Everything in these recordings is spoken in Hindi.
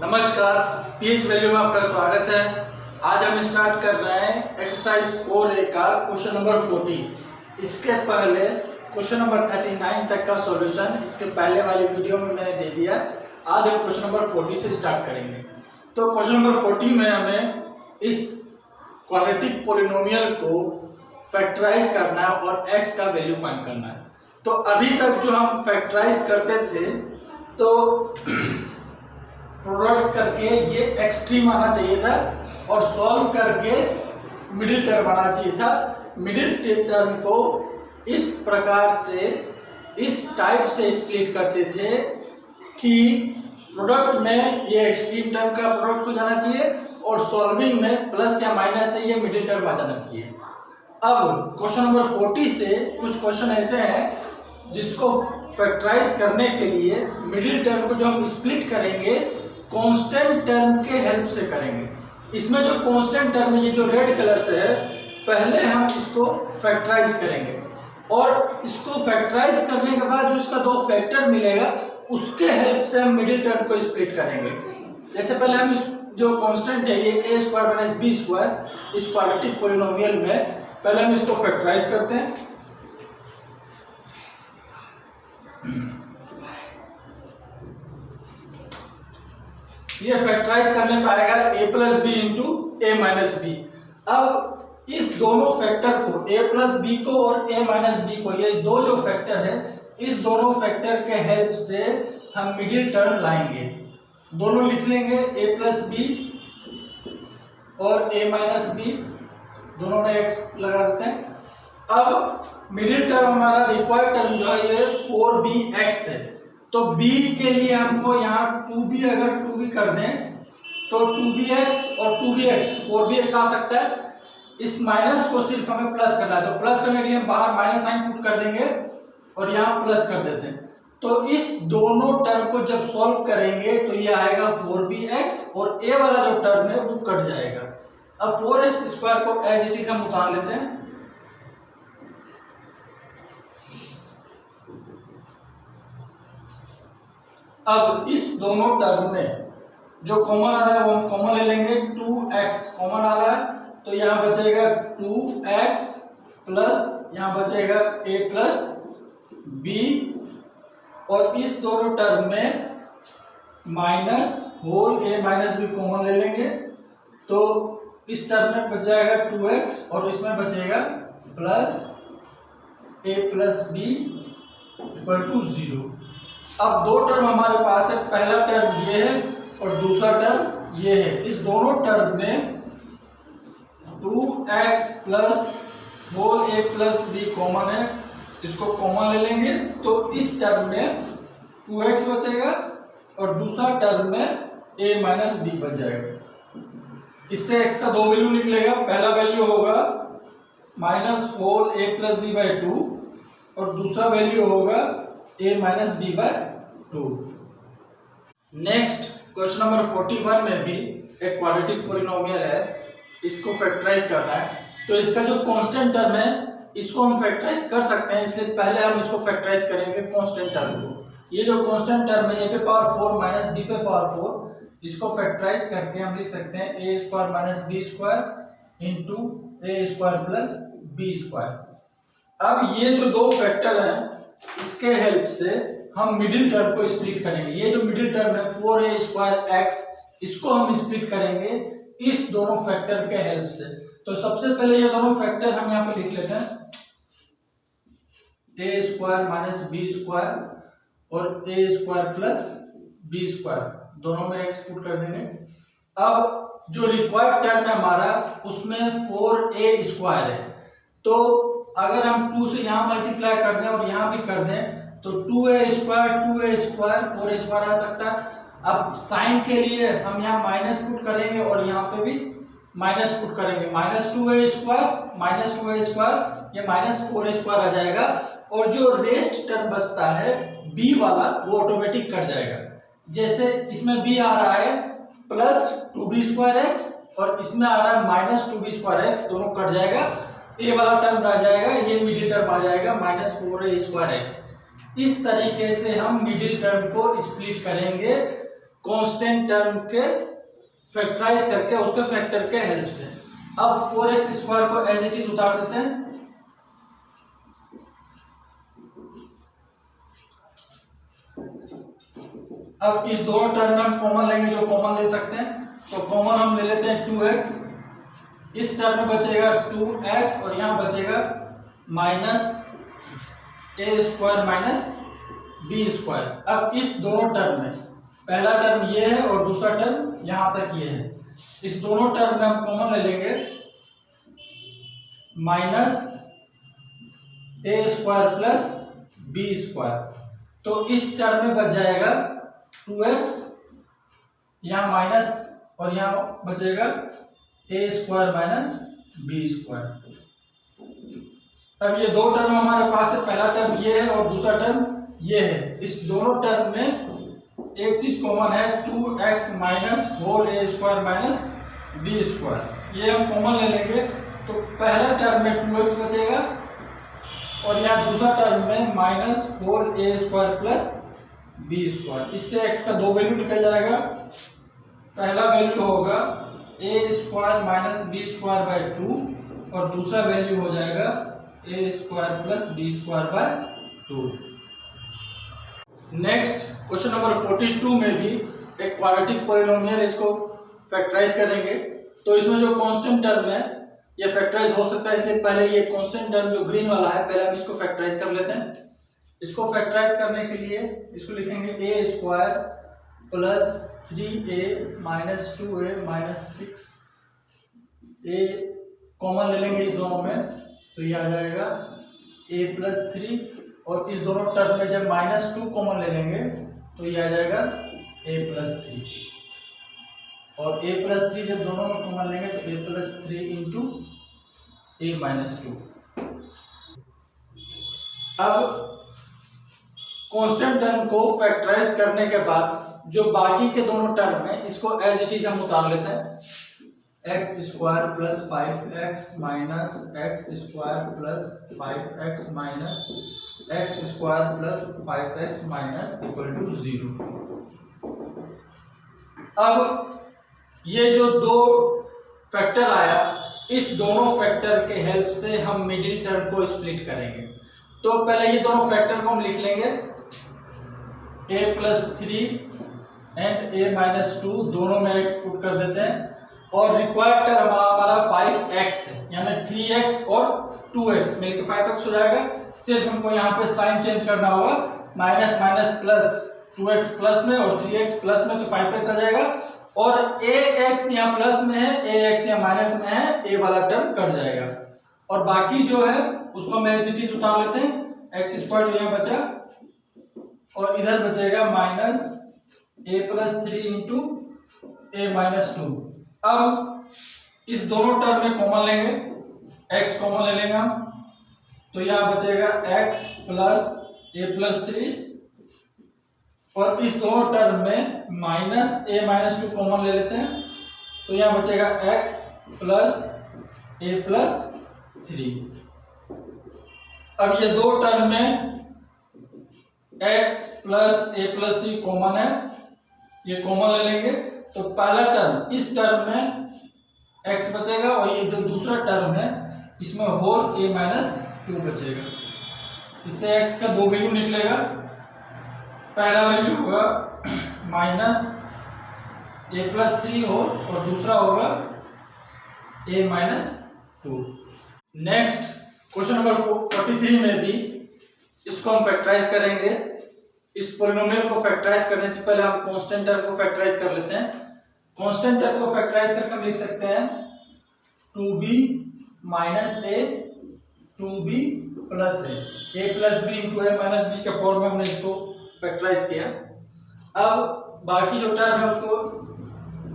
नमस्कार, पीएच वैल्यू में आपका स्वागत है। आज हम स्टार्ट कर रहे हैं एक्सरसाइज 4A का क्वेश्चन नंबर 40। इसके पहले क्वेश्चन नंबर 39 तक का सॉल्यूशन इसके पहले वाली वीडियो में मैंने दे दिया। आज हम क्वेश्चन नंबर 40 से स्टार्ट करेंगे। तो क्वेश्चन नंबर 40 में हमें इस क्वाड्रेटिक पॉलिनोमियल को फैक्टराइज करना है और x का वैल्यू फाइंड करना है। तो अभी तक जो हम फैक्टराइज करते थे तो प्रोडक्ट करके ये एक्सट्रीम आना चाहिए था और सॉल्व करके मिडिल टर्म आना चाहिए था। मिडिल टर्म को इस प्रकार से इस टाइप से स्प्लिट करते थे कि प्रोडक्ट में ये एक्सट्रीम टर्म का प्रोडक्ट हो जाना चाहिए और सॉल्विंग में प्लस या माइनस से ये मिडिल टर्म आ जाना चाहिए। अब क्वेश्चन नंबर 40 से कुछ क्वेश्चन ऐसे हैं जिसको फैक्टराइज करने के लिए मिडिल टर्म को जो हम स्प्लिट करेंगे कांस्टेंट टर्म के हेल्प से करेंगे। इसमें जो कांस्टेंट टर्म है, ये जो रेड कलर से है, पहले हम इसको फैक्टराइज करेंगे और इसको फैक्टराइज करने के बाद जो इसका दो फैक्टर मिलेगा उसके हेल्प से हम मिडिल टर्म को स्प्लिट करेंगे। जैसे पहले हम इस जो कांस्टेंट है ये a² - b² इस क्वाड्रेटिक पॉलिनोमियल में पहले हम इसको फैक्टराइज करते हैं। ये फैक्टराइज करने पे आएगा a + b × a - b। अब इस दोनों फैक्टर को a + b को और a - b को, ये दो जो फैक्टर है, इस दोनों फैक्टर के हेल्प से हम मिडिल टर्म लाएंगे। दोनों लिख लेंगे a + b और a - b, दोनों में x लगा देते हैं। अब मिडिल टर्म हमारा रिक्वायर्ड टर्म जो है ये 4bx है। तो b के लिए हमको यहाँ 2b अगर 2b कर दें तो 2bx और 2bx 4bx आ सकता है। इस माइनस को सिर्फ हमें प्लस करना है, तो प्लस करने के लिए हम बाहर माइनस साइन पुट कर देंगे और यहाँ प्लस कर देते हैं। तो इस दोनों टर्म को जब सॉल्व करेंगे तो ये आएगा 4bx और a वाला जो टर्म है वो कट जाएगा। अब 4x² को एज इट इज हम उतार लेते हैं। अब इस दोनों टर्म में जो कॉमन आ रहा है वो हम कॉमन ले लेंगे। 2x कॉमन आ रहा है तो यहाँ बचेगा 2x प्लस यहाँ बचेगा a + b और इस दोनों टर्म में minus whole a - b common ले लेंगे तो इस टर्म में बच जाएगा 2x और इसमें बचेगा प्लस a + b = 0। अब दो टर्म हमारे पास है, पहला टर्म ये है और दूसरा टर्म ये है। इस दोनों टर्म में 2x plus whole a + b common है, इसको कॉमन ले लेंगे तो इस टर्म में 2x बचेगा और दूसरा टर्म में a - b बच जाएगा। इससे x का दो वैल्यू निकलेगा। पहला वैल्यू होगा माइनस होल a + b/2 और दूसरा वैल्यू होगा a - b/2। Next question number 41 में भी एक क्वाड्रेटिक पॉलिनोमियल है, इसको फैक्टराइज करना है। तो इसका जो कांस्टेंट टर्म है इसको हम फैक्टराइज कर सकते हैं, इसलिए पहले हम इसको फैक्टराइज करेंगे कांस्टेंट टर्म को। ये जो कांस्टेंट टर्म है a⁴ - b⁴, इसको फैक्टराइज करके हम लिख सकते हैं a² - b² × a² + b²। अब ये जो दो फैक्टर हैं इसके हेल्प से हम मिडिल टर्म को स्प्लिट करेंगे। ये जो मिडिल टर्म है 4a²x, इसको हम स्प्लिट करेंगे इस दोनों फैक्टर के हेल्प से। तो सबसे पहले ये दोनों फैक्टर हम यहाँ पे लिख लेते हैं a² - b² और a² + b², दोनों में x पुट कर देंगे। अब जो रिक्वायर्ड टर्म है हमारा उसमें 4a² है, तो अगर हम 2 से यहाँ मल्टीप्लाई कर दें और यहाँ भी कर दें तो 2a² 4a² आ सकता है। अब साइन के लिए हम यहाँ माइनस पुट करेंगे और यहाँ पे भी माइनस पुट करेंगे। -2a² ये -4a² आ जाएगा और जो रेस्ट टर्म बचता है b वाला वो ऑटोमेटिक कट जाएगा। जैसे इसमें b आ रहा है +2b²x और इसमें आ रहा है -2b²x, दोनों कट जाएगा। a वाला टर्म रह जाएगा, ये मिडिल टर्म आ जाएगा -4a²x। इस तरीके से हम मिडिल टर्म को स्प्लिट करेंगे कांस्टेंट टर्म के फैक्टराइज करके उसके फैक्टर के हेल्प से। अब 4x² को एज इट इज उतार देते हैं। अब इस दोनों टर्म में हम कॉमन लेंगे, जो कॉमन ले सकते हैं, तो कॉमन हम ले लेते हैं 2x। इस टर्म में बचेगा 2x और यहां बचेगा -a² माइनस b²। अब इस दोनों टर्म में पहला टर्म ये है और दूसरा टर्म यहां तक ये है, इस दोनों टर्म में हम कॉमन ले लेंगे -a² प्लस b²। तो इस टर्म में बच जाएगा 2x, यहाँ माइनस और यहाँ बचेगा a² माइनस b²। अब ये दो टर्म हमारे पास है, पहला टर्म ये है और दूसरा टर्म ये है। इस दोनों टर्म में एक चीज कॉमन है, 2x minus whole a² minus b²। ये हम कॉमन ले लेंगे तो पहला टर्म में 2x बचेगा और यहाँ दूसरा टर्म में minus whole a² plus b²। इससे x का दो वैल्यू निकल जाएगा। पहला वैल्यू होगा a² माइनस b²/2 और दूसरा वैल्यू हो जाएगा a² plus b²/2। Next question number 42 में भी एक क्वाड्रेटिक पॉलिनोमियल, इसको फैक्टराइज करेंगे। तो इसमें जो कांस्टेंट टर्म है ये फैक्टराइज हो सकता है, इसलिए पहले ये कांस्टेंट टर्म जो ग्रीन वाला है पहले हम इसको फैक्टराइज कर लेते हैं। इसको फैक्टराइज करने के लिए इसको लिखेंगे a² plus 3a minus 2a minus 6a, common ले लेंगे इस दोनों में तो ये आ जाएगा a प्लस 3, और इस दोनों टर्म में जब -2 कॉमन ले लेंगे तो ये आ जाएगा a प्लस 3, और a प्लस 3 जब दोनों में कॉमन लेंगे तो a plus 3 into a minus 2। अब कांस्टेंट टर्म को फैक्टराइज करने के बाद जो बाकी के दोनों टर्म है इसको एज इट इज हम उतार लेते हैं। x² plus 5x minus x² plus 5x minus x² plus 5x minus equal to 0। अब ये जो दो फैक्टर आया, इस दोनों फैक्टर के हेल्प से हम मिडिल टर्म को स्प्लिट करेंगे। तो पहले ये दोनों फैक्टर को हम लिख लेंगे, a plus 3 and a minus 2, दोनों में x पुट कर देते हैं, और रिक्वायर्ड टर्म हमारा 5x है, यानी 3x और 2x मिलकर 5x हो जाएगा। सिर्फ हमको यहाँ पे साइन चेंज करना होगा, minus minus plus, 2x plus में और 3x प्लस में, तो 5x आ जाएगा। और ax यहाँ प्लस में है, ax यहाँ माइनस में है, a वाला टर्म कट जाएगा, और बाकी जो है उसको हम एज इट इज उतार लेते हैं। x² यहाँ बचा और इधर बचेगा minus a plus 3 into a minus 2। अब इस दोनों टर्म में कॉमन लेंगे, x कॉमन ले लेंगे हम, तो यहाँ बचेगा x प्लस a प्लस 3, और इस दोनों टर्म में माइनस a माइनस 2 कॉमन ले लेते हैं, तो यहाँ बचेगा x प्लस a प्लस 3। अब ये दो टर्म में x plus a plus 3 common है, ये कॉमन ले लेंगे, तो पहला टर्म, इस टर्म में x बचेगा और ये जो दूसरा टर्म है इसमें होल a माइनस 2 बचेगा। इससे x का दो वैल्यू निकलेगा, पहला वैल्यू होगा माइनस a प्लस 3 होल और दूसरा होगा a minus 2। Next question number 43 में भी इसको हम फैक्टराइज करेंगे। इस पॉलिनोमियल को फैक्टराइज करने से पहले हम कांस्टेंट टर्म को फैक्टराइज कर लेते हैं। कांस्टेंट टर्म को फैक्टराइज करके हम लिख सकते हैं 2b minus a 2b plus a plus b into a minus b के फॉर्म में हमने इसको फैक्टराइज किया। अब बाकी जो टर्म है उसको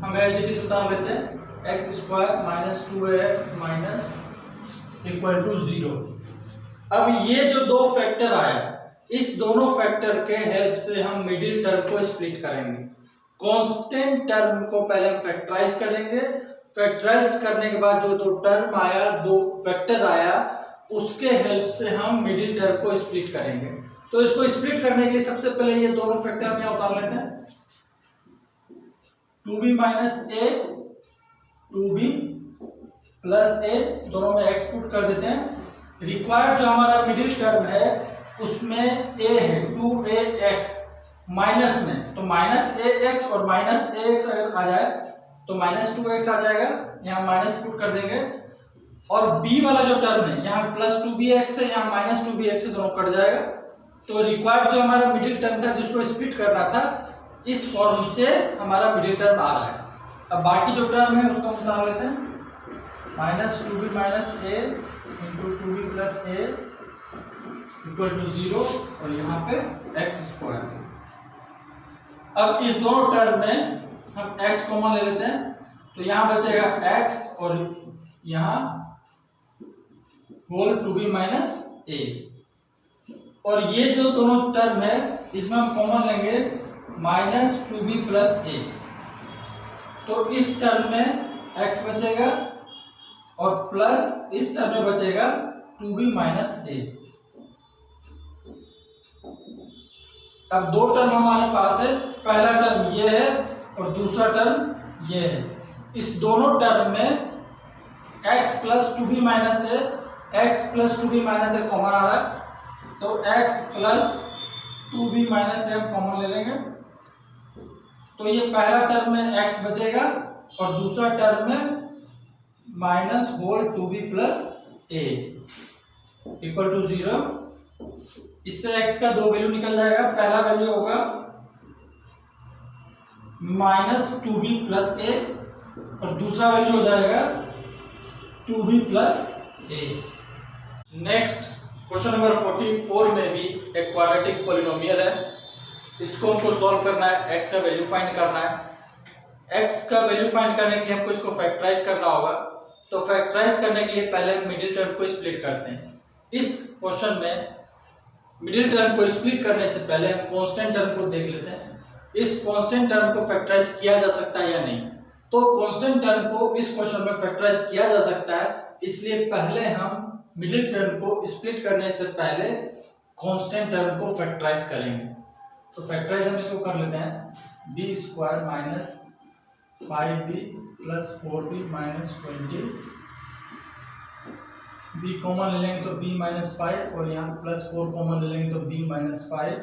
हम एज इट इज उतार लेते हैं, x² minus 2ax minus equal to 0। अब ये जो दो फैक्टर आया, इस दोनों फैक्टर के हेल्प से हम मिडिल टर्म को स्प्लिट करेंगे। कांस्टेंट टर्म को पहले हम फैक्टराइज करेंगे, फैक्टराइज करने के बाद जो दो टर्म आया, दो फैक्टर आया, उसके हेल्प से हम मिडिल टर्म को स्प्लिट करेंगे। तो इसको स्प्लिट करने के लिए सबसे पहले ये दोनों फैक्टर में उतार लेते हैं। 2b माइनस ए 2b प्लस ए, दोनों में x पुट कर देते हैं। रिक्वायर्ड जो हमारा मिडिल टर्म है उसमें a है 2ax माइनस में, तो माइनस ax और माइनस ax अगर आ जाए तो माइनस 2x आ जाएगा, यहाँ माइनस पुट कर देंगे। और b वाला जो टर्म है यहाँ प्लस 2bx है, यहाँ माइनस 2bx से दोनों कट जाएगा। तो रिक्वायर्ड जो हमारा मिडिल टर्म था जिसको स्प्लिट करना था, इस फॉर्म से हमारा मिडिल टर्म आ रहा है। अब बाकी जो टर्म है उसको हम उतार लेते हैं, minus 2b minus A into 2b plus A equal to 0 और यहाँ पे एक्स स्क्वायर। अब इस दोनों टर्म में हम x कॉमन ले लेते हैं, तो यहाँ बचेगा x और यहाँ होल 2b माइनस ए। और ये जो दोनों टर्म है इसमें हम कॉमन लेंगे माइनस 2b प्लस ए, तो इस टर्म में x बचेगा और प्लस इस टर्म में बचेगा 2b माइनस ए। अब दो टर्म हमारे पास है, पहला टर्म ये है और दूसरा टर्म ये है। इस दोनों टर्म में x प्लस 2b माइनस है, x प्लस 2b माइनस है कॉमन आ रहा है, तो x प्लस 2b माइनस है हम कॉमन ले लेंगे। तो ये पहला टर्म में x बचेगा और दूसरा टर्म में minus whole 2b plus A equal to 0। इससे x का दो वैल्यू निकल जाएगा, पहला वैल्यू होगा माइनस 2b प्लस ए और दूसरा वैल्यू हो जाएगा 2b प्लस ए। नेक्स्ट क्वेश्चन नंबर 44 में भी एक क्वाड्रेटिक पॉलिनोमियल है, इसको हमको सॉल्व करना है, x का वैल्यू फाइंड करना है। x का वैल्यू फाइंड करने के लिए हमको इसको फैक्टराइज करना होगा, तो फैक्टराइज करने के लिए पहले मिडिल टर्म को स्प्लिट करते हैं। इस क्वेश्चन में मिडिल टर्म को स्प्लिट करने से पहले हम कांस्टेंट टर्म को देख लेते हैं, इस कांस्टेंट टर्म को फैक्टराइज किया जा सकता है या नहीं। तो कांस्टेंट टर्म को इस क्वेश्चन में फैक्टराइज किया जा सकता है, इसलिए पहले हम मिडिल टर्म को स्प्लिट करने से पहले कांस्टेंट टर्म को फैक्टराइज करेंगे। तो फैक्टराइज हम इसको कर लेते हैं, B square minus 5b plus 4b minus 20, b common ले लेंगे तो b माइनस 5 और यहाँ प्लस 4 कॉमन ले लेंगे तो b माइनस 5,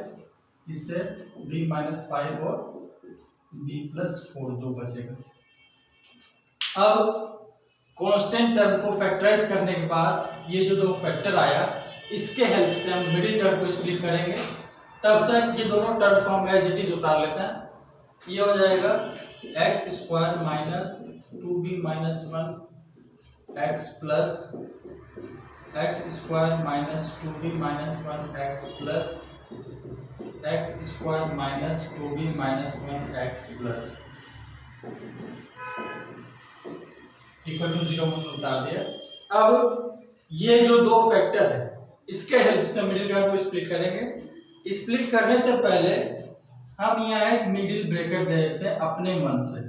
इससे b माइनस 5 और b प्लस 4 दो बचेगा। अब कांस्टेंट टर्म को फैक्टराइज करने के बाद ये जो दो फैक्टर आया इसके हेल्प से हम मिडिल टर्म को स्प्लिट करेंगे। तब तक ये दोनों टर्म को हम एज इट इज उतार लेते हैं, ये हो जाएगा एक्स स्क्वायर माइनस 2b माइनस 1 x plus x square minus 2b माइनस 1 x plus x square minus 2b माइनस 1 एक्स प्लस इक्वल टू 0 में उतार दिया। अब ये जो दो फैक्टर है इसके हेल्प से मिडिल टर्म को स्प्लिट करेंगे। स्प्लिट करने से पहले हम यहाँ एक मिडिल ब्रैकेट दे देते हैं अपने मन से,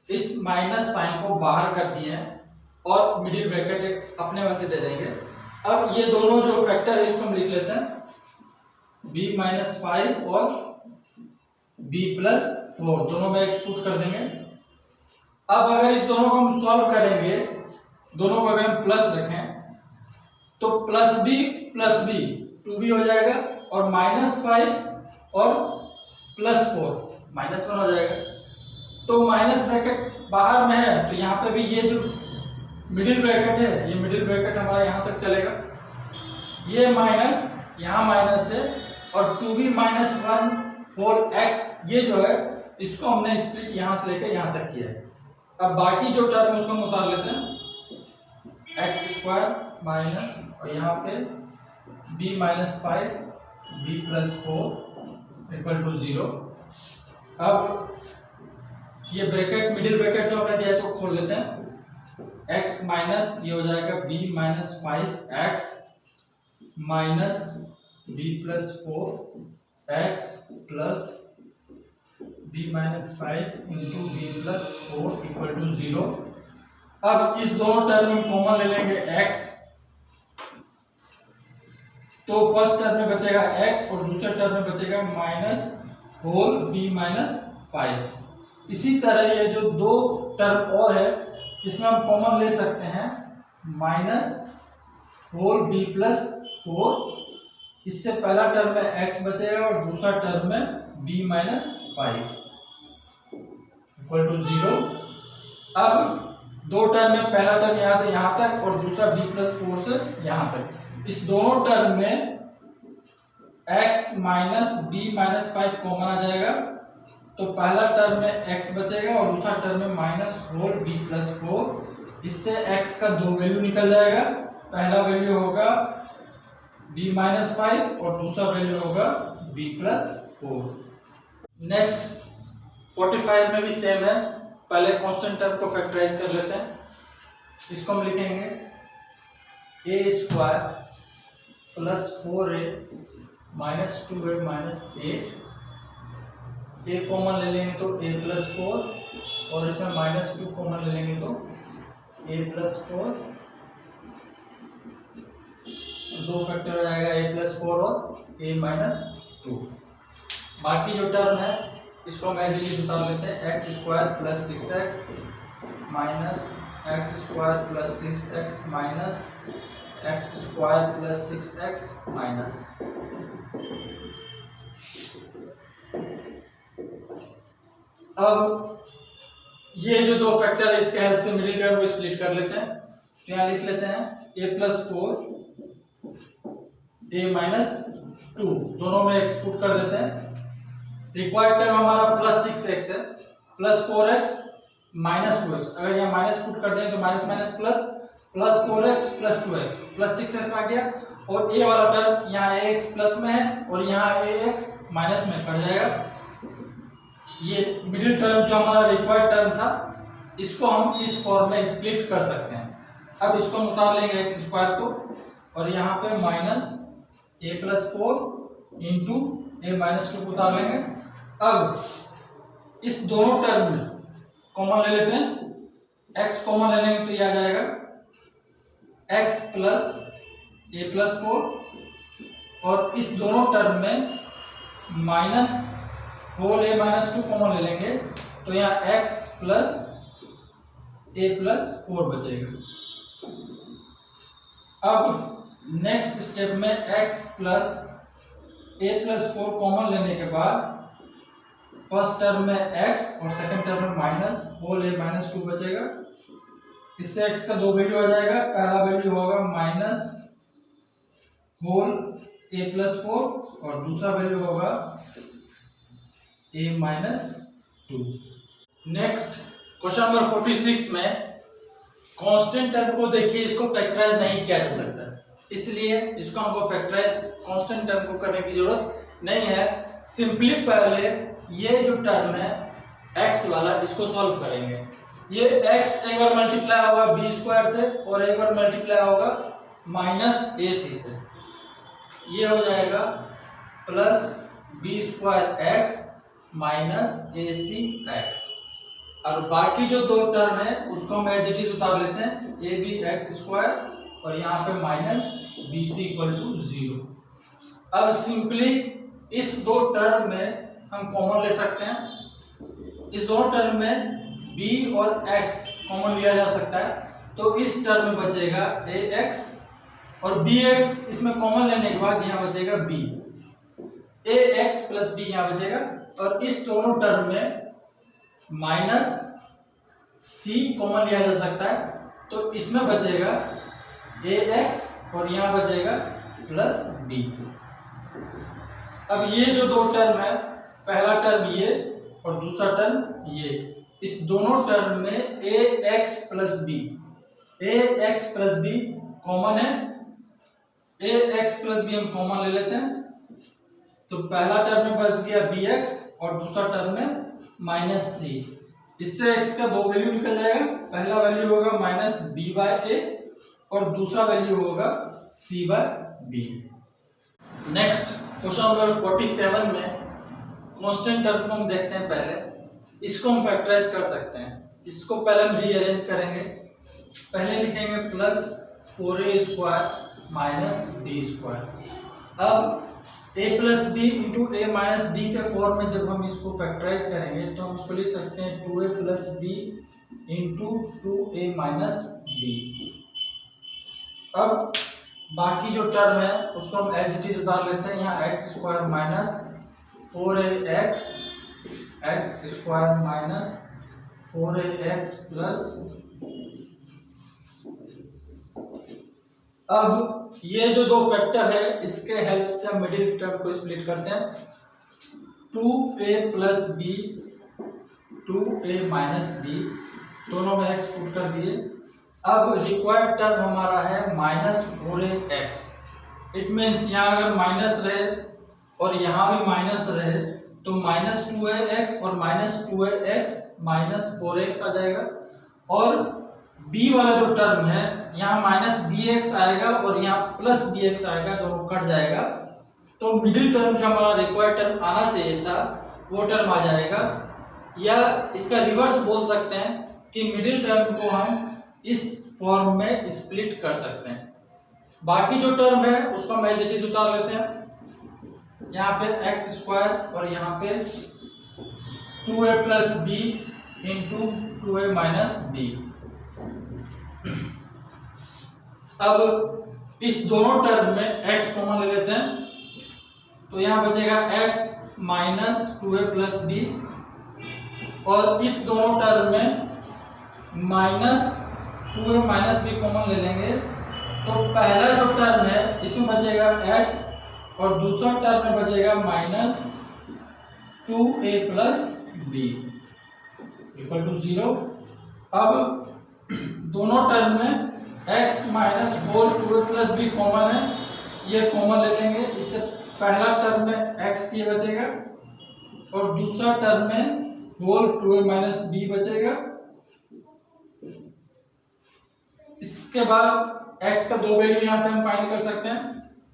इस माइनस साइन को बाहर कर दिए हैं और मिडिल ब्रैकेट एक अपने मन से दे देंगे। अब ये दोनों जो फैक्टर है इसको हम लिख लेते हैं, b माइनस 5 और b प्लस 4 दोनों में एक्स पुट कर देंगे। अब अगर इस दोनों को हम सॉल्व करेंगे, दोनों को अगर हम प्लस रखें तो प्लस b 2b हो जाएगा और माइनस 5 और प्लस 4 माइनस 1 हो जाएगा। तो माइनस ब्रैकेट बाहर में है तो यहाँ पे भी ये जो मिडिल ब्रैकेट है, ये मिडिल ब्रैकेट हमारा यहाँ तक चलेगा। ये माइनस यहाँ माइनस है और 2b माइनस 1 होल x ये जो है इसको हमने स्प्लिट यहाँ से लेकर यहाँ तक किया है। अब बाकी जो टर्म है उसको हम उतार लेते हैं, एक्स स्क्वायर माइनस और यहाँ पे b minus 5 b plus 4 equal to 0। अब ये ब्रैकेट मिडिल ब्रैकेट जो हमने दिया इसको खोल लेते हैं, x माइनस ये हो जाएगा b माइनस 5x माइनस b plus 4x plus b minus 5 into b plus 4 equal to 0। अब इस दोनों टर्म में कॉमन ले लेंगे x, तो फर्स्ट टर्म में बचेगा x और दूसरे टर्म में बचेगा माइनस होल b माइनस 5। इसी तरह ये जो दो टर्म और है इसमें हम कॉमन ले सकते हैं माइनस होल बी प्लस 4। इससे पहला टर्म में x बचेगा और दूसरा टर्म में b माइनस 5 इक्वल टू 0। अब दो टर्म में पहला टर्म यहाँ से यहाँ तक और दूसरा b प्लस 4 से यहाँ तक, इस दोनों टर्म में x minus b minus 5 common आ जाएगा। तो पहला टर्म में x बचेगा और दूसरा टर्म में माइनस होल b प्लस 4। इससे x का दो वैल्यू निकल जाएगा, पहला वैल्यू होगा b माइनस 5 और दूसरा वैल्यू होगा b प्लस 4। नेक्स्ट 45 में भी सेम है, पहले कांस्टेंट टर्म को फैक्टराइज कर लेते हैं। इसको हम लिखेंगे a square plus 4a minus 2a minus 8। a common ले लेंगे तो a प्लस 4 और इसमें माइनस 2 कॉमन ले लेंगे तो a प्लस 4, दो फैक्टर हो जाएगा a प्लस 4 और a माइनस 2। बाकी जो टर्म है इसको हम ऐसे ही उतार लेते हैं, x square plus 6x minus x square plus 6x minus x square plus 6x minus. अब ये जो दो फैक्टर है इसके हेल्प से मिडिल टर्म को स्प्लिट कर लेते हैं। तो यहाँ लिख लेते हैं a प्लस 4 a माइनस 2, दोनों में एक्स पुट कर देते हैं। रिक्वायर्ड टर्म हमारा प्लस 6x है, प्लस 4x माइनस 2x। अगर यहाँ माइनस पुट कर दें तो minus minus plus, plus 4x plus 2x plus 6x आ गया। और a वाला टर्म यहाँ ax प्लस में है और यहाँ ax माइनस में कट जाएगा। ये मिडिल टर्म जो हमारा रिक्वायर्ड टर्म था इसको हम इस फॉर्म में स्प्लिट कर सकते हैं। अब इसको हम उतार लेंगे एक्स स्क्वायर को और यहाँ पे minus a plus 4 into a minus 2 को उतार लेंगे। अब इस दोनों टर्म में कॉमन ले लेते हैं, x कॉमन ले लेंगे तो ये आ जाएगा x प्लस a प्लस 4 और इस दोनों टर्म में minus whole a minus 2 common ले लेंगे तो यहाँ x प्लस a प्लस 4 बचेगा। अब नेक्स्ट स्टेप में x plus a plus 4 common लेने के बाद फर्स्ट टर्म में x और सेकंड टर्म में माइनस होल a माइनस 2 बचेगा। इससे x का दो वैल्यू आ जाएगा, पहला वैल्यू होगा माइनस होल a प्लस 4 और दूसरा वैल्यू होगा a minus 2। Next question number 46 में कांस्टेंट टर्म को देखिए, इसको फैक्टराइज नहीं किया जा सकता, इसलिए इसको हमको फैक्टराइज कांस्टेंट टर्म को करने की जरूरत नहीं है। सिंपली पहले ये जो टर्म है x वाला इसको सॉल्व करेंगे। ये x एक बार मल्टीप्लाई होगा b स्क्वायर से और एक बार मल्टीप्लाई होगा माइनस ac से, ये हो जाएगा plus b square x minus ac x। और बाकी जो दो टर्म है उसको हम एज इट इज उतार लेते हैं, ए बी एक्स स्क्वायर और यहाँ पे minus B C equal to 0। अब सिंपली इस दो टर्म में हम कॉमन ले सकते हैं, इस दो टर्म में b और x कॉमन लिया जा सकता है। तो इस टर्म में बचेगा ax और bx, इसमें कॉमन लेने के बाद यहाँ बचेगा b, ax प्लस b यहाँ बचेगा। और इस दोनों टर्म में माइनस c कॉमन लिया जा सकता है, तो इसमें बचेगा ax और यहाँ बचेगा प्लस b। अब ये जो दो टर्म है, पहला टर्म ये और दूसरा टर्म ये, इस दोनों टर्म में ax plus b, ax plus b common है, ax प्लस b हम कॉमन ले लेते हैं। तो पहला टर्म में बच गया bx और दूसरा टर्म में माइनस c। इससे x का दो वैल्यू निकल जाएगा, पहला वैल्यू होगा माइनस b बाय a और दूसरा वैल्यू होगा c by b। Next question number 47 में कांस्टेंट टर्म को हम देखते हैं। पहले इसको हम फैक्टराइज कर सकते हैं, इसको पहले हम रीअरेंज करेंगे। पहले लिखेंगे plus 4a square minus b square. अब ए प्लस बी इंटू ए माइनस बी के फॉर्म में जब हम इसको फैक्टराइज करेंगे तो हम इसको लिख सकते हैं 2a plus B into 2a minus B. अब बाकी जो टर्म है उसको हम एज इट इज उतार लेते हैं। यहाँ x square minus 4ax x square minus 4ax plus, अब ये जो दो फैक्टर है इसके हेल्प से हम मिडिल टर्म को स्प्लिट करते हैं। 2a plus B 2a minus B, दोनों में x पुट कर दिए। अब रिक्वायर्ड टर्म हमारा है माइनस 4ax। इट मीन्स यहाँ अगर माइनस रहे और यहाँ भी माइनस रहे तो माइनस 2ax और माइनस 2ax माइनस 4x आ जाएगा। और b वाला जो टर्म है यहाँ माइनस bx आएगा और यहाँ प्लस bx आएगा, दोनों कट जाएगा। तो मिडिल टर्म जो हमारा रिक्वायर्ड टर्म आना चाहिए था वो टर्म आ जाएगा, या इसका रिवर्स बोल सकते हैं कि मिडिल टर्म को हम इस फॉर्म में स्प्लिट कर सकते हैं। बाकी जो टर्म है उसको हम एज इट इज उतार लेते हैं। यहाँ पे एक्स स्क्वायर और यहाँ पे 2a plus B into 2a minus B. अब इस दोनों टर्म में x कॉमन ले लेते हैं तो यहाँ बचेगा x minus 2a plus B, और इस दोनों टर्म में minus 2a minus B common ले लेंगे तो पहला जो टर्म है इसमें बचेगा x और दूसरा टर्म में बचेगा minus 2a plus B equal to 0। अब दोनों टर्म में x minus whole 2a plus B common है, ये कॉमन ले लेंगे। इससे पहला टर्म में x ये बचेगा और दूसरा टर्म में होल 2a माइनस बी बचेगा। इसके बाद x का दो वैल्यू यहाँ से हम फाइंड कर सकते हैं।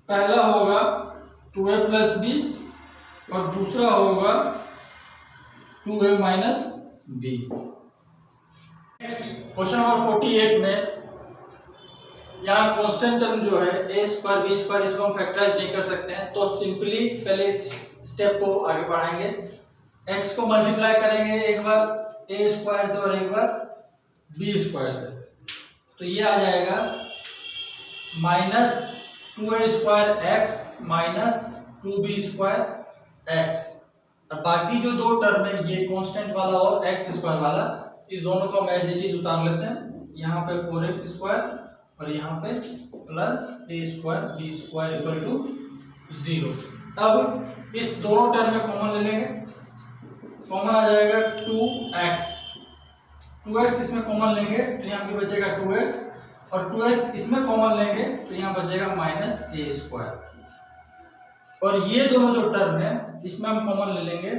पहला होगा 2a प्लस बी और दूसरा होगा 2a minus B. Next question number 48 में यहाँ कांस्टेंट टर्म जो है a स्क्वायर बी स्क्वायर, इसको हम फैक्टराइज नहीं कर सकते हैं तो सिंपली पहले इस स्टेप को आगे बढ़ाएंगे। x को मल्टीप्लाई करेंगे एक बार a स्क्वायर से और एक बार b स्क्वायर से, तो ये आ जाएगा minus 2a square x minus 2b square x. और बाकी जो दो टर्म है ये कांस्टेंट वाला और एक्स स्क्वायर वाला, इस दोनों को हम एज इट इज उतार लेते हैं। यहाँ पे 4x स्क्वायर और यहाँ पे plus a square B square equal to 0। अब इस दोनों टर्म में कॉमन ले लेंगे, कॉमन आ जाएगा 2x इसमें कॉमन लेंगे तो यहाँ पे बचेगा 2x और 2x इसमें कॉमन लेंगे तो यहाँ बचेगा माइनस a स्क्वायर। और ये दोनों जो टर्म है इसमें हम कॉमन ले लेंगे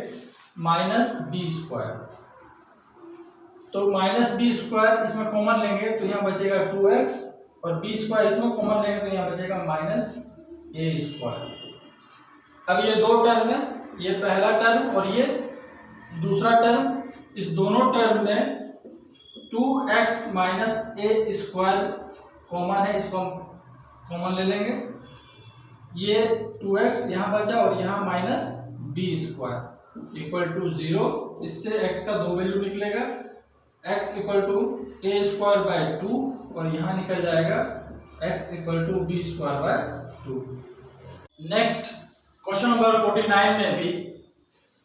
माइनस b स्क्वायर, तो माइनस b स्क्वायर इसमें कॉमन लेंगे तो यहाँ बचेगा 2x और b स्क्वायर इसमें कॉमन लेंगे तो यहाँ बचेगा माइनस a स्क्वायर। अब ये दो टर्म है, ये पहला टर्म और ये दूसरा टर्म, इस दोनों टर्म में 2x minus a square common है, इसको हम कॉमन ले लेंगे। ये 2x यहाँ बचा और यहाँ minus b square equal to 0। इससे x का दो वैल्यू निकलेगा, x equal to a square by 2 और यहाँ निकल जाएगा x equal to b square by 2। Next question number 49 में भी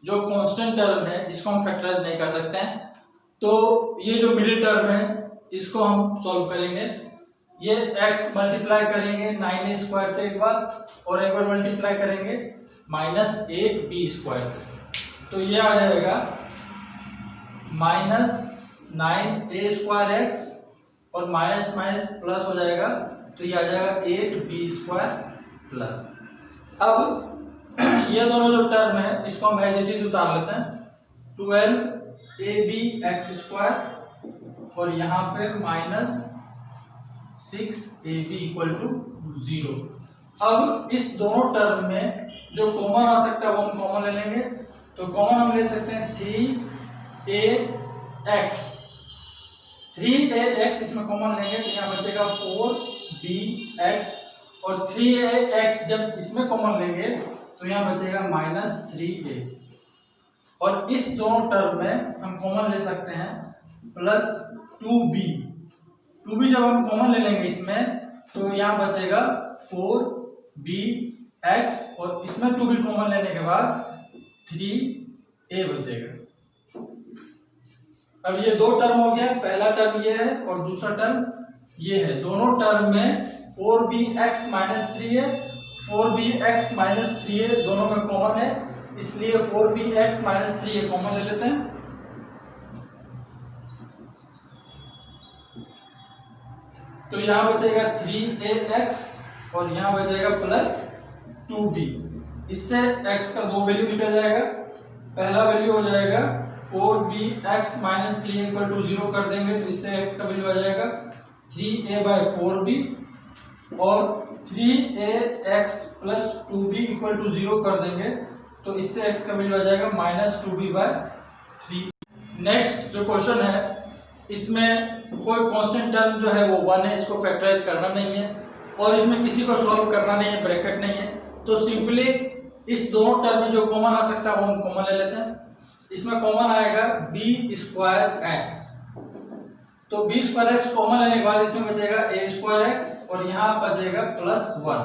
जो कांस्टेंट टर्म है इसको हम फैक्टराइज नहीं कर सकते हैं, तो ये जो मिडिल टर्म है इसको हम सॉल्व करेंगे। ये x मल्टीप्लाई करेंगे 9a स्क्वायर से एक बार और एक बार मल्टीप्लाई करेंगे माइनस 8b स्क्वायर से, तो ये आ जाएगा माइनस 9a स्क्वायर x और माइनस माइनस प्लस हो जाएगा तो ये आ जाएगा 8b स्क्वायर प्लस। अब ये दोनों जो टर्म है इसको हम एज इट इज उतार लेते हैं। 12ab एक्स स्क्वायर और यहाँ पे माइनस 6ab इक्वल टू 0। अब इस दोनों टर्म में जो कॉमन आ सकता है वो हम कॉमन ले लेंगे, तो कॉमन हम ले सकते हैं 3ax इसमें कॉमन लेंगे तो यहाँ बचेगा 4bx और 3ax जब इसमें कॉमन लेंगे तो यहाँ बचेगा -3a, और इस दोनों टर्म में हम कॉमन ले सकते हैं +2b। 2b जब हम कॉमन ले लेंगे इसमें, तो यहाँ बचेगा 4bx, और इसमें 2b कॉमन लेने के बाद 3a बचेगा। अब ये दो टर्म हो गया, पहला टर्म ये है और दूसरा टर्म ये है। दोनों टर्म में 4bx - 3 है, 4bx - 3a दोनों में कॉमन है, इसलिए 4bx - 3a कॉमन ले लेते हैं। तो यहाँ बचेगा 3ax और यहाँ बचेगा +2b। इससे x का दो वैल्यू निकल जाएगा। पहला वैल्यू हो जाएगा 4bx - 3 = 0 कर देंगे तो इससे x का वैल्यू आ जाएगा 3a/4b, और 3ax + 2b = 0 कर देंगे तो इससे x का वैल्यू आ जाएगा -2b/3। नेक्स्ट जो क्वेश्चन है, इसमें कोई कांस्टेंट टर्म जो है वो 1 है, इसको फैक्टराइज करना नहीं है, और इसमें किसी को सॉल्व करना नहीं है, ब्रैकेट नहीं है। तो सिंपली इस दोनों टर्म में जो कॉमन आ सकता है वो हम कॉमन ले लेते हैं। इसमें कॉमन आएगा b²x, तो b²x कॉमन लेने के बाद इसमें बचेगा a²x और यहाँ बचेगा +1,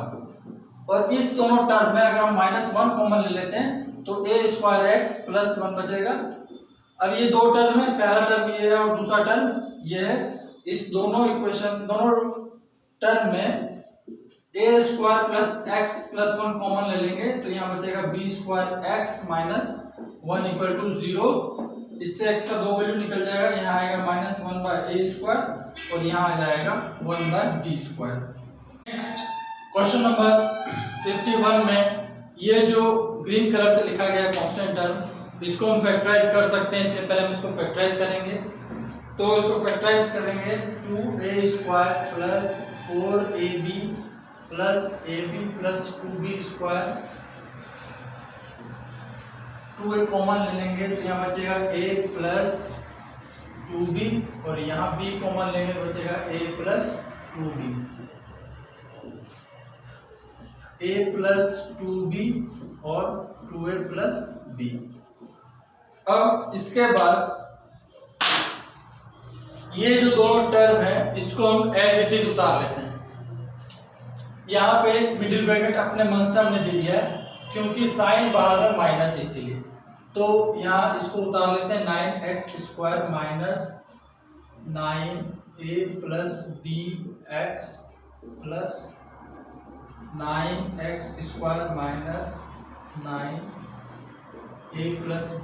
और इस दोनों टर्म में अगर हम -1 कॉमन ले लेते हैं तो a²x +1 बचेगा। अब ये दो टर्म है, पहला टर्म ये है और दूसरा टर्म ये है। इस दोनों इक्वेशन, दोनों टर्म में a² + x + 1 कॉमन ले लेंगे तो यहाँ बचेगा b²x - 1 = 0। इससे x का दो वैल्यू निकल जाएगा, यहाँ आएगा -1/a² और यहाँ आ जाएगा 1/b²। नेक्स्ट क्वेश्चन नंबर 51 में ये जो ग्रीन कलर से लिखा गया कांस्टेंट टर्म, इसको हम फैक्टराइज कर सकते हैं, इसलिए पहले हम इसको फैक्टराइज करेंगे। तो इसको फैक्टराइज करेंगे 2a² + 4ab + ab + 2b², 2a common ले लेंगे तो यहाँ बचेगा a + 2b, और यहाँ b कॉमन लेंगे तो बचेगा a + 2b, a + 2b और 2a + b। अब इसके बाद ये जो दोनों टर्म है इसको हम एज इट इज उतार लेते हैं। यहाँ पे मिडिल ब्रैकेट अपने मन से हमने दे दिया है क्योंकि साइन बाहर है माइनस, इसीलिए तो यहाँ इसको उतार लेते हैं। 9x² - 9a + bx + 9x² - 9a +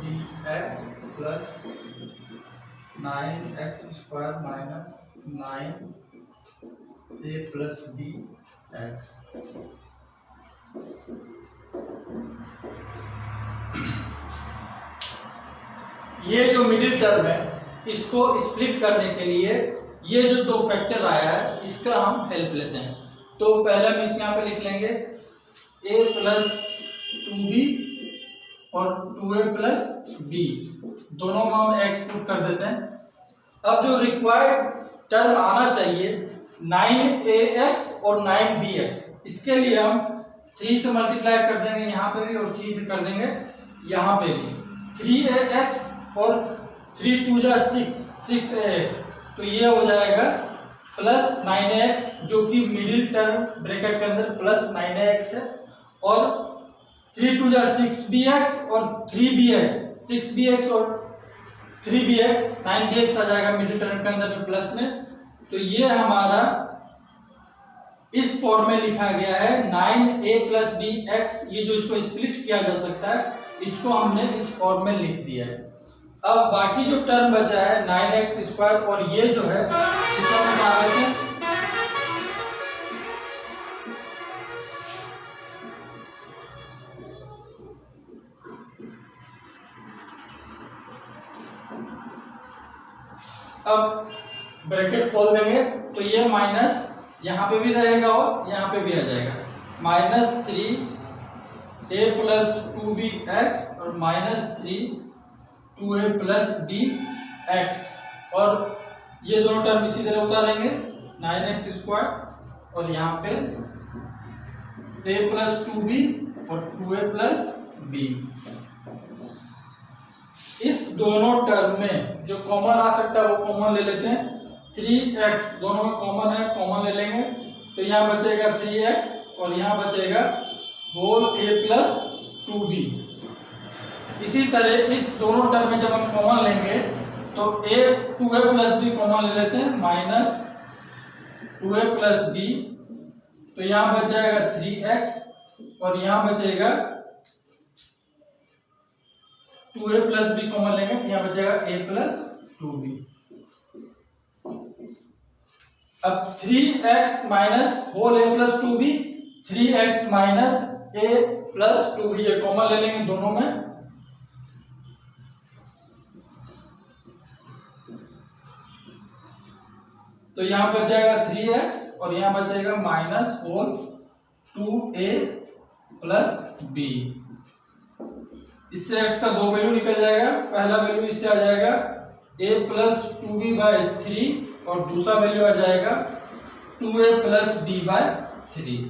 bx + 9x² - 9a + bx। ये जो मिडिल टर्म है इसको स्प्लिट करने के लिए ये जो दो फैक्टर आया है इसका हम हेल्प लेते हैं। तो पहले हम इसमें यहाँ पे लिख लेंगे a + 2b और 2a + b, दोनों में हम x पुट कर देते हैं। अब जो रिक्वायर्ड टर्म आना चाहिए 9ax और 9bx, इसके लिए हम 3 से मल्टीप्लाई कर देंगे यहाँ पे भी और 3 से कर देंगे यहाँ पे भी। 3ax और 3 × 2 = 6, 6ax, तो ये हो जाएगा +9ax जो कि मिडिल टर्म ब्रैकेट के अंदर +9ax है, और 3 × 2 = 6bx और 3bx, 6bx और 3bx, 9bx आ जाएगा मिडिल टर्म के अंदर प्लस में। तो ये हमारा इस फॉर्म में लिखा गया है 9a + bx। ये जो इसको स्प्लिट किया जा सकता है इसको हमने इस फॉर्म में लिख दिया है। अब बाकी जो टर्म बचा है 9x² और ये जो है इसको हम निकाल लेते हैं। अब ब्रैकेट खोल देंगे तो ये माइनस यहाँ पे भी रहेगा और यहाँ पे भी आ जाएगा, -3a + 2bx और -3 2a + bx, और ये दोनों टर्म इसी तरह उतारेंगे 9x² और यहाँ पे a + 2b और 2a प्लस बी। इस दोनों टर्म में जो कॉमन आ सकता है वो कॉमन ले लेते हैं। 3x दोनों में कॉमन है, कॉमन ले लेंगे तो यहाँ बचेगा 3x और यहाँ बचेगा होल a प्लस 2b। इसी तरह इस दोनों टर्म में जब हम कॉमन लेंगे तो 2a प्लस बी कॉमन ले लेते हैं, माइनस 2a प्लस बी, तो यहाँ बच जाएगा 3x और यहाँ बचेगा 2a प्लस बी कॉमन लेंगे तो यहाँ बचेगा a प्लस 2b। अब 3x minus whole a plus 2b, 3x minus a plus 2b ये कॉमन ले लेंगे दोनों में, तो यहाँ बच जाएगा 3x और यहाँ बचेगा minus whole 2a plus b। इससे x का दो वैल्यू निकल जाएगा, पहला वैल्यू इससे आ जाएगा a प्लस 2b बाय 3 और दूसरा वैल्यू आ जाएगा 2a प्लस b बाय 3।